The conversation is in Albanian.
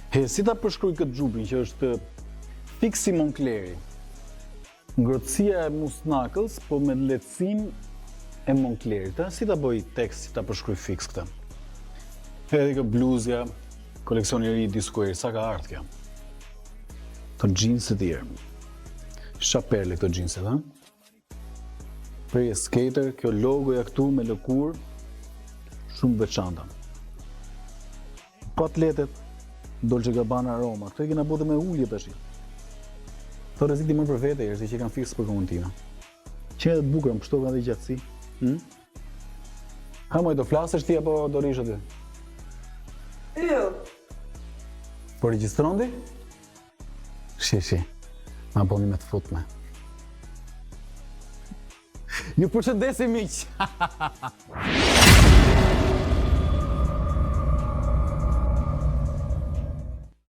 Si ta përshkruaj këtë xhupin që është fiksi Moncleri? Ngrohtësia e musnakës, po me lehtësinë e Monclerit. Si ta bëj tekst, si ta përshkruaj fiks këtë? Edhe kjo bluzja, koleksioni i ri i Square, sa ka ardhur kjo? Të xhinset e tjerë. Shaperle këto xhinset, ha? Prej skater, kjo logoja këtu me lëkurë, shumë veçanta. Pa atletet, Dolce Gabbana Roma, këto i kena bërë me ullje tash. Këto rrezik ti mërë për vete, si që kanë fiks për kohën tina. Që edhe të bukur, më pështo ka dhe gjatësi. Ha moj, do flasësh ti apo do rish aty? Jo. Po regjistron ti? Shi, ma boni me të futme. Ju përshëndesim miq.